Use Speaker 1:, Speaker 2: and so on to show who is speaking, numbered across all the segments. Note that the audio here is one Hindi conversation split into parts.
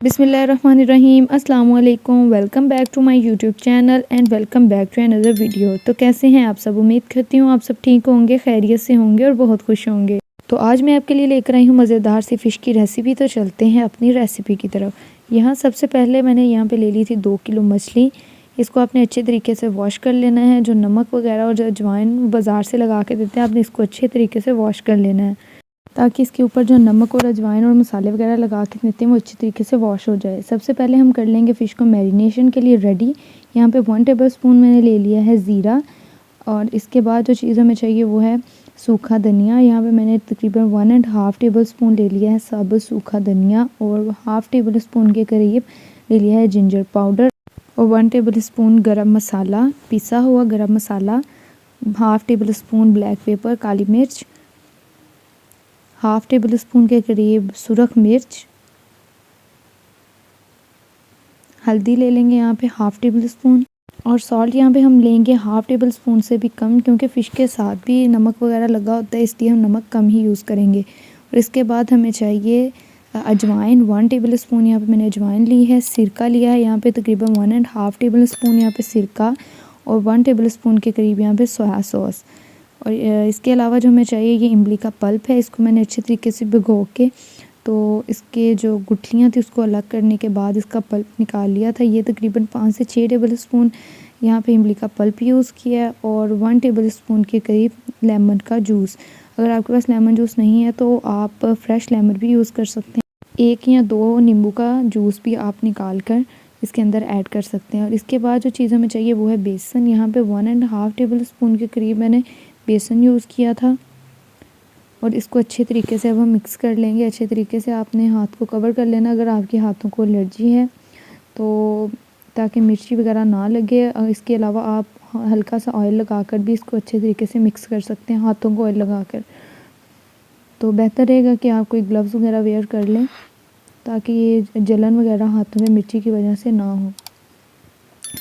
Speaker 1: बिस्मिल्लाहिर्रहमानिर्रहीम अस्सलाम वालेकुम। Welcome back to my YouTube channel and welcome back to another video. तो कैसे हैं आप सब? उम्मीद करती हूँ आप सब ठीक होंगे, खैरियत से होंगे और बहुत खुश होंगे। तो आज मैं आपके लिए लेकर आई हूँ मज़ेदार सी फ़िश की रेसिपी। तो चलते हैं अपनी रेसिपी की तरफ। यहाँ सबसे पहले मैंने यहाँ पे ले ली थी 2 किलो मछली। इसको आपने अच्छे तरीके से वॉश कर लेना है। जो नमक वगैरह और जो अजवाइन बाज़ार से लगा के देते हैं, आपने इसको अच्छे तरीके से वॉश कर लेना है ताकि इसके ऊपर जो नमक और अजवाइन और मसाले वगैरह लगा के देते हैं वो अच्छी तरीके से वॉश हो जाए। सबसे पहले हम कर लेंगे फ़िश को मैरिनेशन के लिए रेडी। यहाँ पे 1 टेबल स्पून मैंने ले लिया है ज़ीरा, और इसके बाद जो चीज़ हमें चाहिए वो है सूखा धनिया। यहाँ पे मैंने तकरीबन 1.5 टेबल स्पून ले लिया है साबुत सूखा धनिया, और 1/2 टेबल स्पून के करीब ले लिया है जिंजर पाउडर, और 1 टेबल स्पून गरम मसाला, पिसा हुआ गरम मसाला, 1/2 टेबल स्पून ब्लैक पेपर काली मिर्च, 1/2 टेबल स्पून के करीब सुरख मिर्च, हल्दी ले लेंगे यहाँ पे 1/2 टेबल स्पून, और सॉल्ट यहाँ पे हम लेंगे 1/2 टेबल स्पून से भी कम, क्योंकि फ़िश के साथ भी नमक वगैरह लगा होता है, इसलिए हम नमक कम ही यूज़ करेंगे। और इसके बाद हमें चाहिए अजवाइन, 1 टेबल स्पून यहाँ पे मैंने अजवाइन ली है। सिरका लिया है यहाँ पे तकरीबन 1.5 टेबल स्पून यहाँ पे सिरका, और 1 टेबल स्पून के करीब यहाँ पे सोया सॉस। और इसके अलावा जो हमें चाहिए ये इमली का पल्प है। इसको मैंने अच्छे तरीके से भिगो के, तो इसके जो गुठलियाँ थी उसको अलग करने के बाद इसका पल्प निकाल लिया था। ये तकरीबन 5 से 6 टेबल स्पून यहाँ पे इमली का पल्प यूज़ किया है, और 1 टेबल स्पून के करीब लेमन का जूस। अगर आपके पास लेमन जूस नहीं है तो आप फ्रेश लेमन भी यूज़ कर सकते हैं। 1 या 2 नींबू का जूस भी आप निकाल कर इसके अंदर ऐड कर सकते हैं। और इसके बाद जो चीज़ हमें चाहिए वो है बेसन। यहाँ पे 1.5 टेबल स्पून के करीब मैंने बेसन यूज़ किया था, और इसको अच्छे तरीके से अब हम मिक्स कर लेंगे। अच्छे तरीके से आपने हाथ को कवर कर लेना अगर आपके हाथों को एलर्जी है तो, ताकि मिर्ची वगैरह ना लगे। और इसके अलावा आप हल्का सा ऑयल लगाकर भी इसको अच्छे तरीके से मिक्स कर सकते हैं, हाथों को ऑयल लगाकर। तो बेहतर रहेगा कि आप कोई ग्लव्स वगैरह वेयर कर लें ताकि ये जलन वगैरह हाथों में मिर्ची की वजह से ना हो।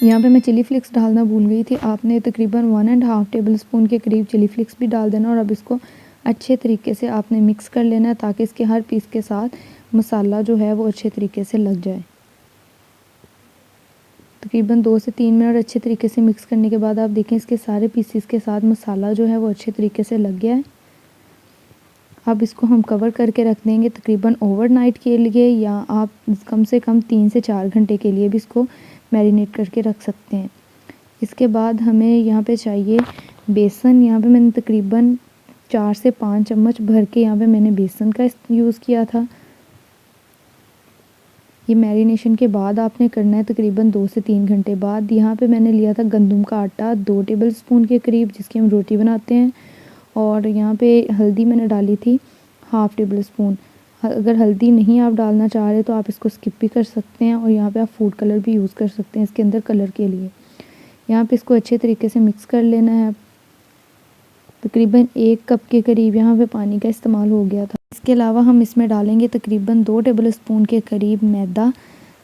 Speaker 1: यहाँ पे मैं चिली फ्लेक्स डालना भूल गई थी। आपने तकरीबन 1.5 टेबल स्पून के करीब चिली फ्लेक्स भी डाल देना, और अब इसको अच्छे तरीके से आपने मिक्स कर लेना है ताकि इसके हर पीस के साथ मसाला जो है वो अच्छे तरीके से लग जाए। तकरीबन 2 से 3 मिनट अच्छे तरीके से मिक्स करने के बाद आप देखें इसके सारे पीसीस के साथ मसाला जो है वो अच्छे तरीके से लग गया है। अब इसको हम कवर करके रख देंगे तकरीबन ओवरनाइट के लिए, या आप कम से कम 3 से 4 घंटे के लिए भी इसको मैरिनेट करके रख सकते हैं। इसके बाद हमें यहाँ पे चाहिए बेसन। यहाँ पे मैंने तकरीबन 4 से 5 चम्मच भर के यहाँ पे मैंने बेसन का यूज़ किया था। ये मैरिनेशन के बाद आपने करना है तकरीबन 2 से 3 घंटे बाद। यहाँ पे मैंने लिया था गंदम का आटा 2 टेबल स्पून के करीब, जिसकी हम रोटी बनाते हैं। और यहाँ पे हल्दी मैंने डाली थी 1/2 टेबल स्पून। अगर हल्दी नहीं आप डालना चाह रहे तो आप इसको स्किप भी कर सकते हैं, और यहाँ पे आप फूड कलर भी यूज़ कर सकते हैं इसके अंदर कलर के लिए। यहाँ पे इसको अच्छे तरीके से मिक्स कर लेना है। तकरीबन 1 कप के करीब यहाँ पे पानी का इस्तेमाल हो गया था। इसके अलावा हम इसमें डालेंगे तकरीबन 2 टेबल स्पून के करीब मैदा,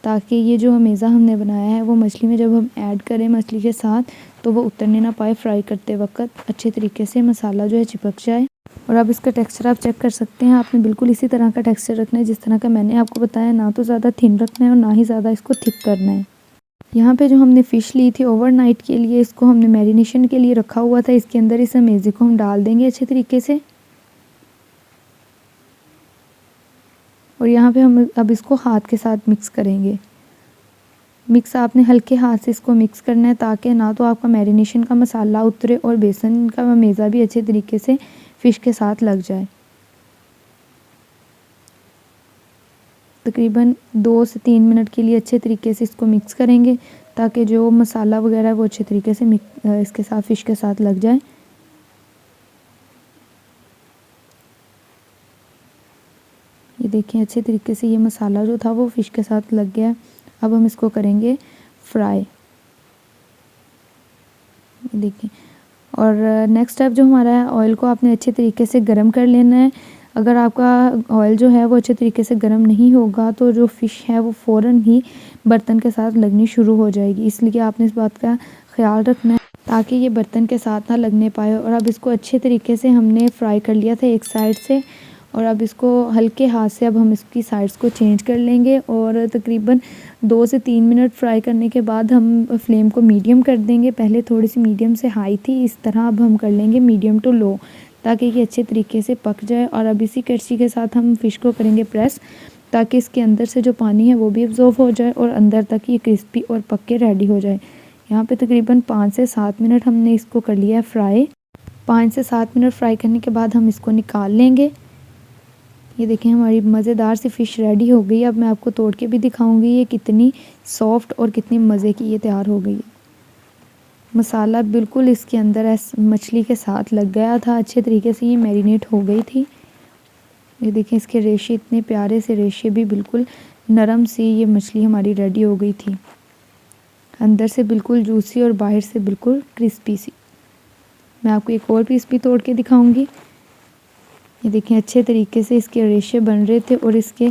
Speaker 1: ताकि ये जो मेज़ा हमने बनाया है वो मछली में जब हम ऐड करें मछली के साथ तो वो उतरने ना पाए। फ्राई करते वक्त अच्छे तरीके से मसाला जो है चिपक जाए। और अब इसका टेक्सचर आप चेक कर सकते हैं। आपने बिल्कुल इसी तरह का टेक्सचर रखना है जिस तरह का मैंने आपको बताया, ना तो ज़्यादा थिन रखना है और ना ही ज़्यादा इसको थिक करना है। यहाँ पे जो हमने फ़िश ली थी ओवरनाइट के लिए, इसको हमने मैरिनेशन के लिए रखा हुआ था, इसके अंदर इस मेज़े को हम डाल देंगे अच्छे तरीके से। और यहाँ पे हम अब इसको हाथ के साथ मिक्स करेंगे। मिक्स आपने हल्के हाथ से इसको मिक्स करना है ताकि ना तो आपका मैरिनेशन का मसाला उतरे और बेसन का मेज़ा भी अच्छे तरीके से फ़िश के साथ लग जाए। तकरीबन 2 से 3 मिनट के लिए अच्छे तरीके से इसको मिक्स करेंगे ताकि जो मसाला वगैरह है वो अच्छे तरीके से इसके साथ फ़िश के साथ लग जाए। ये देखें अच्छे तरीके से ये मसाला जो था वो फ़िश के साथ लग गया। अब हम इसको करेंगे फ्राई। देखिए, और नेक्स्ट स्टेप जो हमारा है, ऑयल को आपने अच्छे तरीके से गर्म कर लेना है। अगर आपका ऑयल जो है वो अच्छे तरीके से गर्म नहीं होगा तो जो फ़िश है वो फ़ौरन ही बर्तन के साथ लगनी शुरू हो जाएगी। इसलिए आपने इस बात का ख्याल रखना है ताकि ये बर्तन के साथ ना लगने पाए। और अब इसको अच्छे तरीके से हमने फ्राई कर लिया था एक साइड से, और अब इसको हल्के हाथ से अब हम इसकी साइड्स को चेंज कर लेंगे और तकरीबन 2 से 3 मिनट फ्राई करने के बाद हम फ्लेम को मीडियम कर देंगे। पहले थोड़ी सी मीडियम से हाई थी, इस तरह अब हम कर लेंगे मीडियम टू लो, ताकि ये अच्छे तरीके से पक जाए। और अब इसी करछी के साथ हम फ़िश को करेंगे प्रेस, ताकि इसके अंदर से जो पानी है वो भी अब्ज़ॉर्ब हो जाए और अंदर तक ये क्रिस्पी और पक के रेडी हो जाए। यहाँ पे तकरीबन 5 से 7 मिनट हमने इसको कर लिया है फ्राई। 5 से 7 मिनट फ्राई करने के बाद हम इसको निकाल लेंगे। ये देखें हमारी मज़ेदार सी फ़िश रेडी हो गई है। अब मैं आपको तोड़ के भी दिखाऊंगी ये कितनी सॉफ्ट और कितनी मज़े की ये तैयार हो गई है। मसाला बिल्कुल इसके अंदर मछली के साथ लग गया था, अच्छे तरीके से ये मैरिनेट हो गई थी। ये देखें इसके रेशे इतने प्यारे से रेशे भी, बिल्कुल नरम सी ये मछली हमारी रेडी हो गई थी, अंदर से बिल्कुल जूसी और बाहर से बिल्कुल क्रिस्पी सी। मैं आपको एक और पीस भी तोड़ के दिखाऊंगी। ये देखें अच्छे तरीके से इसके रेशे बन रहे थे और इसके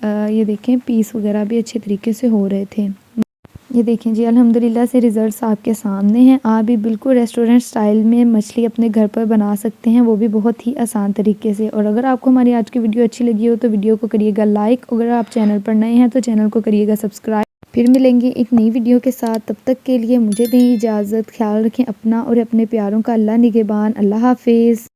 Speaker 1: ये देखें पीस वगैरह भी अच्छे तरीके से हो रहे थे। ये देखें जी अल्हम्दुलिल्लाह से रिज़ल्ट्स आपके सामने हैं। आप भी बिल्कुल रेस्टोरेंट स्टाइल में मछली अपने घर पर बना सकते हैं, वो भी बहुत ही आसान तरीके से। और अगर आपको हमारी आज की वीडियो अच्छी लगी हो तो वीडियो को करिएगा लाइक, अगर आप चैनल पर नए हैं तो चैनल को करिएगा सब्सक्राइब। फिर मिलेंगे एक नई वीडियो के साथ, तब तक के लिए मुझे दें इजाज़त। ख्याल रखें अपना और अपने प्यारों का। अल्लाह निगहबान। अल्लाह हाफिज़।